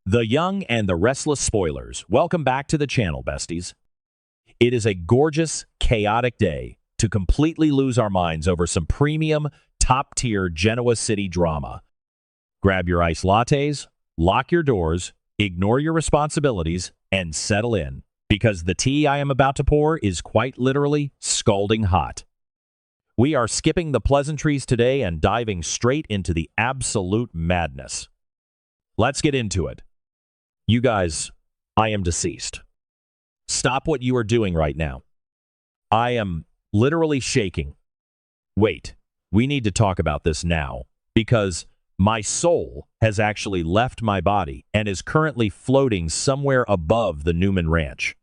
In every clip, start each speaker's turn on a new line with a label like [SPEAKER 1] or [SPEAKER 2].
[SPEAKER 1] The Young and the Restless spoilers. Welcome back to the channel, besties. It is a gorgeous, chaotic day to completely lose our minds over some premium, top-tier Genoa City drama. Grab your iced lattes, lock your doors, ignore your responsibilities, and settle in, because the tea I am about to pour is quite literally scalding hot. We are skipping the pleasantries today and diving straight into the absolute madness. Let's get into it. You guys, I am deceased. Stop what you are doing right now. I am literally shaking. Wait, we need to talk about this now, because my soul has actually left my body and is currently floating somewhere above the Newman Ranch.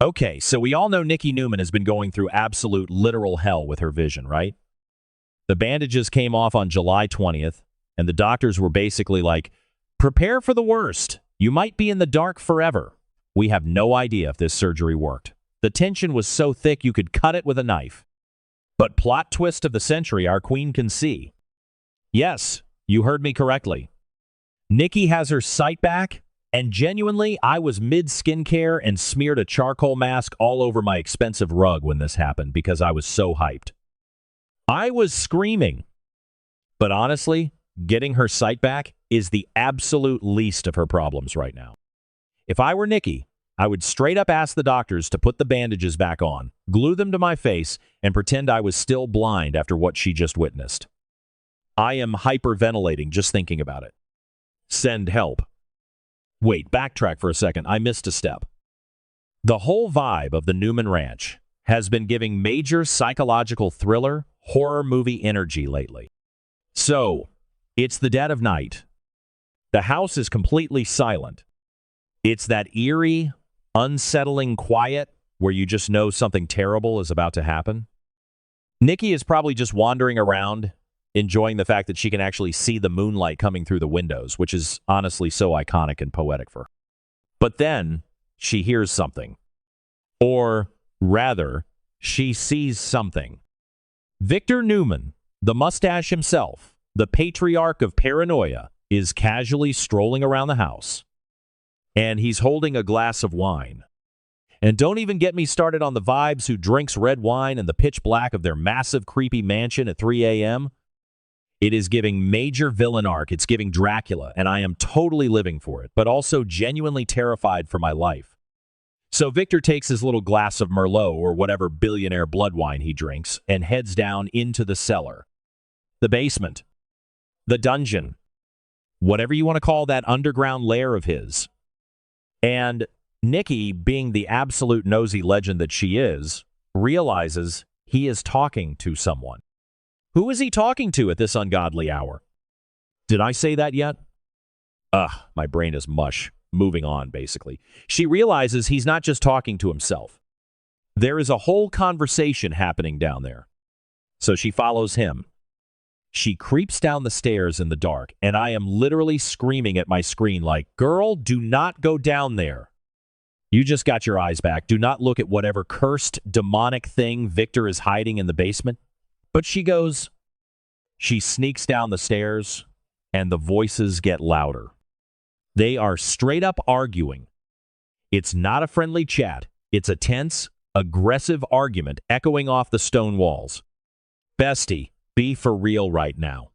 [SPEAKER 1] Okay, so we all know Nikki Newman has been going through absolute literal hell with her vision, right? The bandages came off on July 20th, and the doctors were basically like, prepare for the worst. You might be in the dark forever. We have no idea if this surgery worked. The tension was so thick you could cut it with a knife. But plot twist of the century, our queen can see. Yes, you heard me correctly. Nikki has her sight back, and genuinely, I was mid-skincare and smeared a charcoal mask all over my expensive rug when this happened because I was so hyped. I was screaming. But honestly, getting her sight back is the absolute least of her problems right now. If I were Nikki, I would straight up ask the doctors to put the bandages back on, glue them to my face, and pretend I was still blind after what she just witnessed. I am hyperventilating just thinking about it. Send help. Wait, backtrack for a second. I missed a step. The whole vibe of the Newman Ranch has been giving major psychological thriller, horror movie energy lately. So, it's the dead of night. The house is completely silent. It's that eerie, unsettling quiet where you just know something terrible is about to happen. Nikki is probably just wandering around, enjoying the fact that she can actually see the moonlight coming through the windows, which is honestly so iconic and poetic for her. But then, she hears something. Or, rather, she sees something. Victor Newman, the mustache himself, the patriarch of paranoia, is casually strolling around the house. And he's holding a glass of wine. And don't even get me started on the vibes who drinks red wine in the pitch black of their massive creepy mansion at 3 a.m. It is giving major villain arc. It's giving Dracula, and I am totally living for it, but also genuinely terrified for my life. So Victor takes his little glass of Merlot or whatever billionaire blood wine he drinks and heads down into the cellar. The basement. The dungeon. Whatever you want to call that underground lair of his. And Nikki, being the absolute nosy legend that she is, realizes he is talking to someone. Who is he talking to at this ungodly hour? Did I say that yet? My brain is mush. Moving on, basically. She realizes he's not just talking to himself. There is a whole conversation happening down there. So she follows him. She creeps down the stairs in the dark, and I am literally screaming at my screen like, girl, do not go down there. You just got your eyes back. Do not look at whatever cursed, demonic thing Victor is hiding in the basement. But she goes. She sneaks down the stairs, and the voices get louder. They are straight up arguing. It's not a friendly chat. It's a tense, aggressive argument echoing off the stone walls. Bestie, be for real right now.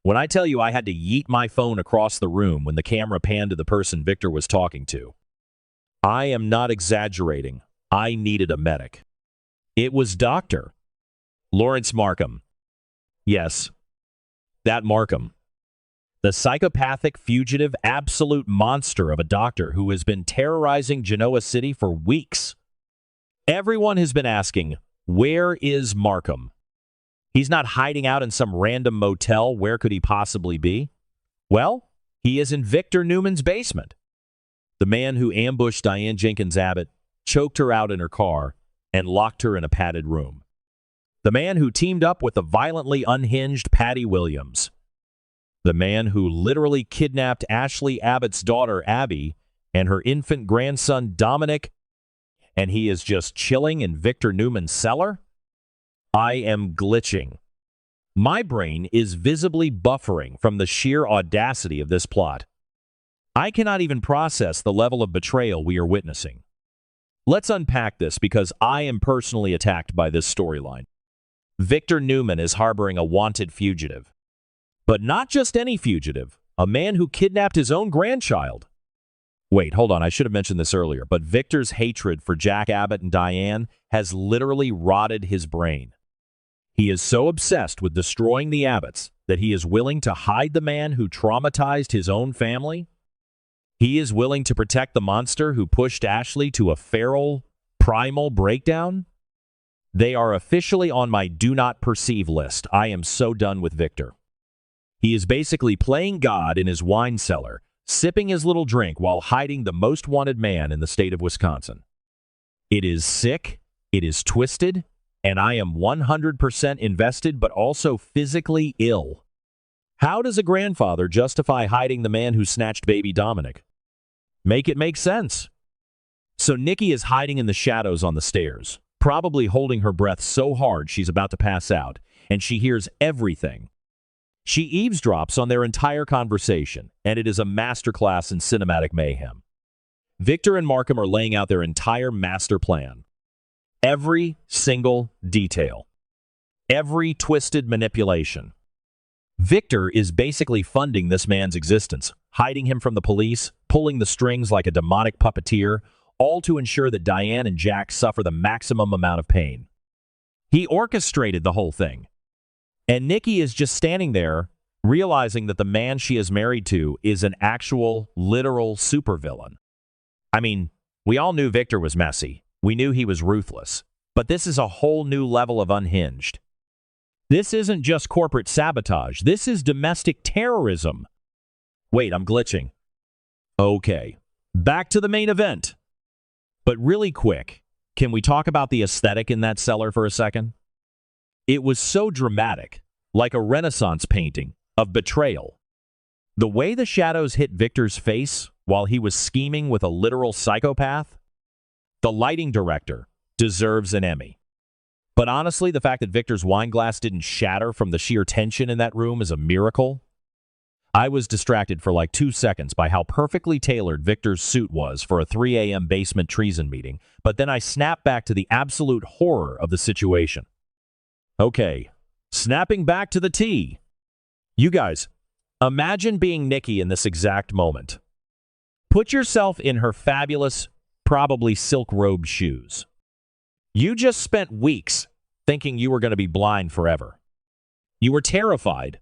[SPEAKER 1] When I tell you I had to yeet my phone across the room when the camera panned to the person Victor was talking to, I am not exaggerating. I needed a medic. It was Dr. Lawrence Markham. Yes, that Markham. The psychopathic, fugitive, absolute monster of a doctor who has been terrorizing Genoa City for weeks. Everyone has been asking, where is Markham? He's not hiding out in some random motel. Where could he possibly be? Well, he is in Victor Newman's basement. The man who ambushed Diane Jenkins Abbott, choked her out in her car, and locked her in a padded room. The man who teamed up with the violently unhinged Patty Williams. The man who literally kidnapped Ashley Abbott's daughter, Abby, and her infant grandson, Dominic, and he is just chilling in Victor Newman's cellar? I am glitching. My brain is visibly buffering from the sheer audacity of this plot. I cannot even process the level of betrayal we are witnessing. Let's unpack this because I am personally attacked by this storyline. Victor Newman is harboring a wanted fugitive. But not just any fugitive, a man who kidnapped his own grandchild. Wait, hold on, I should have mentioned this earlier, but Victor's hatred for Jack Abbott and Diane has literally rotted his brain. He is so obsessed with destroying the Abbotts that he is willing to hide the man who traumatized his own family. He is willing to protect the monster who pushed Ashley to a feral, primal breakdown. They are officially on my do not perceive list. I am so done with Victor. He is basically playing God in his wine cellar, sipping his little drink while hiding the most wanted man in the state of Wisconsin. It is sick, it is twisted, and I am 100% invested but also physically ill. How does a grandfather justify hiding the man who snatched baby Dominic? Make it make sense. So Nikki is hiding in the shadows on the stairs, probably holding her breath so hard she's about to pass out, and she hears everything. She eavesdrops on their entire conversation, and it is a masterclass in cinematic mayhem. Victor and Markham are laying out their entire master plan. Every single detail. Every twisted manipulation. Victor is basically funding this man's existence, hiding him from the police, pulling the strings like a demonic puppeteer, all to ensure that Diane and Jack suffer the maximum amount of pain. He orchestrated the whole thing. And Nikki is just standing there, realizing that the man she is married to is an actual, literal supervillain. I mean, we all knew Victor was messy. We knew he was ruthless. But this is a whole new level of unhinged. This isn't just corporate sabotage. This is domestic terrorism. Wait, I'm glitching. Okay, back to the main event. But really quick, can we talk about the aesthetic in that cellar for a second? It was so dramatic, like a Renaissance painting of betrayal. The way the shadows hit Victor's face while he was scheming with a literal psychopath, the lighting director deserves an Emmy. But honestly, the fact that Victor's wine glass didn't shatter from the sheer tension in that room is a miracle. I was distracted for like 2 seconds by how perfectly tailored Victor's suit was for a 3 a.m. basement treason meeting, but then I snapped back to the absolute horror of the situation. Okay, snapping back to the tea. You guys, imagine being Nikki in this exact moment. Put yourself in her fabulous, probably silk-robed shoes. You just spent weeks thinking you were going to be blind forever. You were terrified.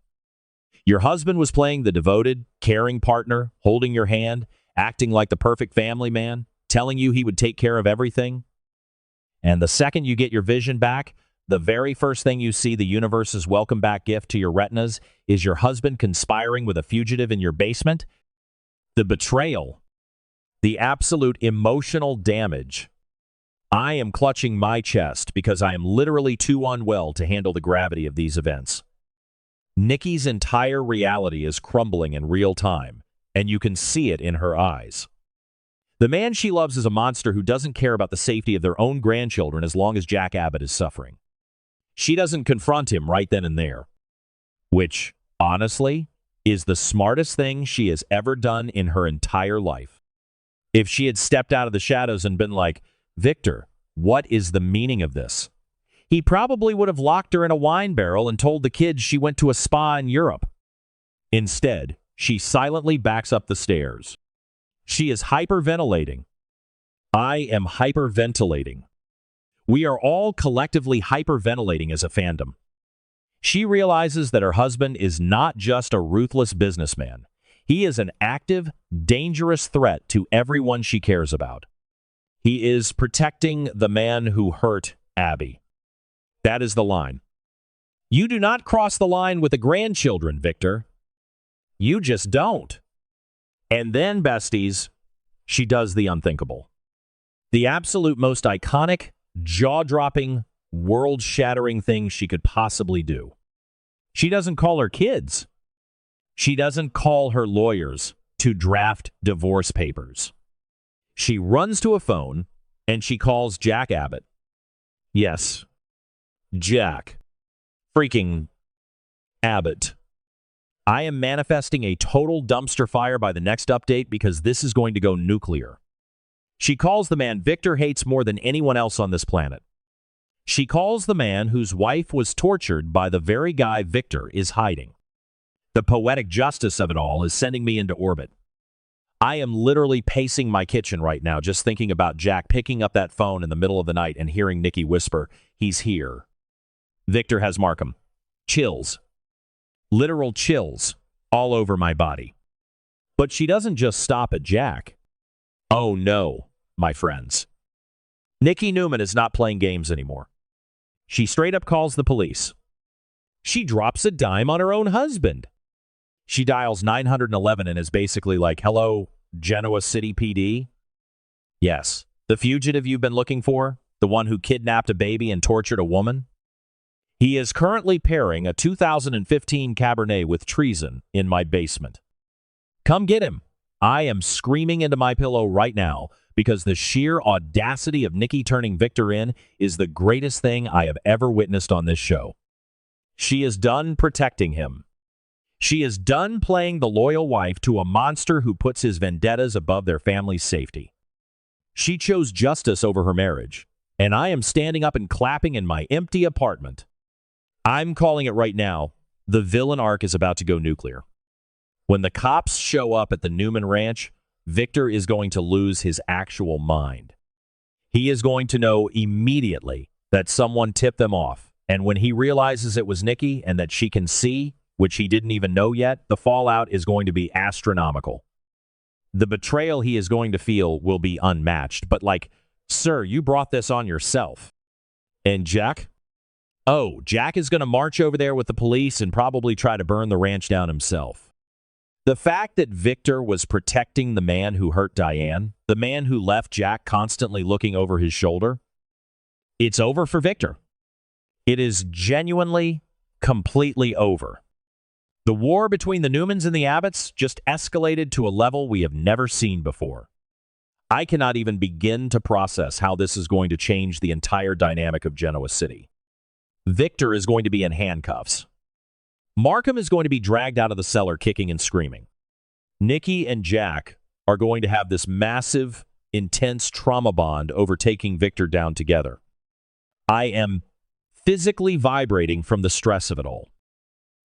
[SPEAKER 1] Your husband was playing the devoted, caring partner, holding your hand, acting like the perfect family man, telling you he would take care of everything. And the second you get your vision back, the very first thing you see, the universe's welcome back gift to your retinas, is your husband conspiring with a fugitive in your basement. The betrayal. The absolute emotional damage. I am clutching my chest because I am literally too unwell to handle the gravity of these events. Nikki's entire reality is crumbling in real time, and you can see it in her eyes. The man she loves is a monster who doesn't care about the safety of their own grandchildren as long as Jack Abbott is suffering. She doesn't confront him right then and there, which, honestly, is the smartest thing she has ever done in her entire life. If she had stepped out of the shadows and been like, Victor, what is the meaning of this? He probably would have locked her in a wine barrel and told the kids she went to a spa in Europe. Instead, she silently backs up the stairs. She is hyperventilating. I am hyperventilating. We are all collectively hyperventilating as a fandom. She realizes that her husband is not just a ruthless businessman. He is an active, dangerous threat to everyone she cares about. He is protecting the man who hurt Abby. That is the line. You do not cross the line with the grandchildren, Victor. You just don't. And then, besties, she does the unthinkable. The absolute most iconic, jaw-dropping, world-shattering thing she could possibly do. She doesn't call her kids. She doesn't call her lawyers to draft divorce papers. She runs to a phone, and she calls Jack Abbott. Yes, Jack. Freaking Abbott. I am manifesting a total dumpster fire by the next update because this is going to go nuclear. She calls the man Victor hates more than anyone else on this planet. She calls the man whose wife was tortured by the very guy Victor is hiding. The poetic justice of it all is sending me into orbit. I am literally pacing my kitchen right now just thinking about Jack picking up that phone in the middle of the night and hearing Nikki whisper, "He's here." Victor has Markham. Chills. Literal chills all over my body. But she doesn't just stop at Jack. Oh no, my friends. Nikki Newman is not playing games anymore. She straight up calls the police. She drops a dime on her own husband. She dials 911 and is basically like, "Hello, Genoa City PD? Yes, the fugitive you've been looking for? The one who kidnapped a baby and tortured a woman? He is currently pairing a 2015 Cabernet with treason in my basement. Come get him." I am screaming into my pillow right now because the sheer audacity of Nikki turning Victor in is the greatest thing I have ever witnessed on this show. She is done protecting him. She is done playing the loyal wife to a monster who puts his vendettas above their family's safety. She chose justice over her marriage, and I am standing up and clapping in my empty apartment. I'm calling it right now. The villain arc is about to go nuclear. When the cops show up at the Newman Ranch, Victor is going to lose his actual mind. He is going to know immediately that someone tipped them off, and when he realizes it was Nikki and that she can see, which he didn't even know yet, the fallout is going to be astronomical. The betrayal he is going to feel will be unmatched, but like, "Sir, you brought this on yourself." And Jack? Oh, Jack is going to march over there with the police and probably try to burn the ranch down himself. The fact that Victor was protecting the man who hurt Diane, the man who left Jack constantly looking over his shoulder, it's over for Victor. It is genuinely, completely over. The war between the Newmans and the Abbotts just escalated to a level we have never seen before. I cannot even begin to process how this is going to change the entire dynamic of Genoa City. Victor is going to be in handcuffs. Markham is going to be dragged out of the cellar kicking and screaming. Nikki and Jack are going to have this massive, intense trauma bond over taking Victor down together. I am physically vibrating from the stress of it all.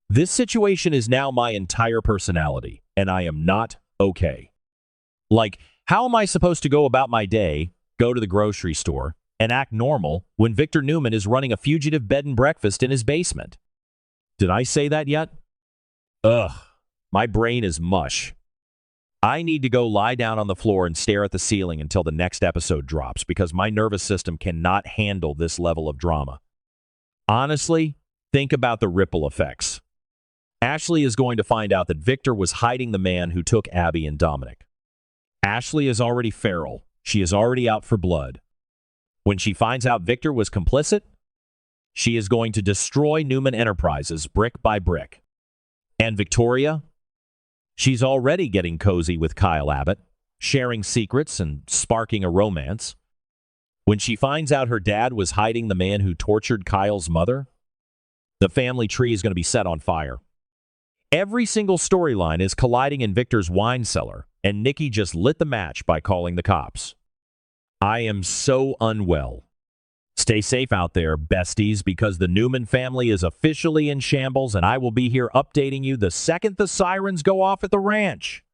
[SPEAKER 1] This situation is now my entire personality, and I am not okay. Like, how am I supposed to go about my day, go to the grocery store, and act normal when Victor Newman is running a fugitive bed and breakfast in his basement? Did I say that yet? Ugh, my brain is mush. I need to go lie down on the floor and stare at the ceiling until the next episode drops because my nervous system cannot handle this level of drama. Honestly, think about the ripple effects. Ashley is going to find out that Victor was hiding the man who took Abby and Dominic. Ashley is already feral. She is already out for blood. When she finds out Victor was complicit, she is going to destroy Newman Enterprises brick by brick. And Victoria? She's already getting cozy with Kyle Abbott, sharing secrets and sparking a romance. When she finds out her dad was hiding the man who tortured Kyle's mother, the family tree is going to be set on fire. Every single storyline is colliding in Victor's wine cellar, and Nikki just lit the match by calling the cops. I am so unwell. Stay safe out there, besties, because the Newman family is officially in shambles, and I will be here updating you the second the sirens go off at the ranch.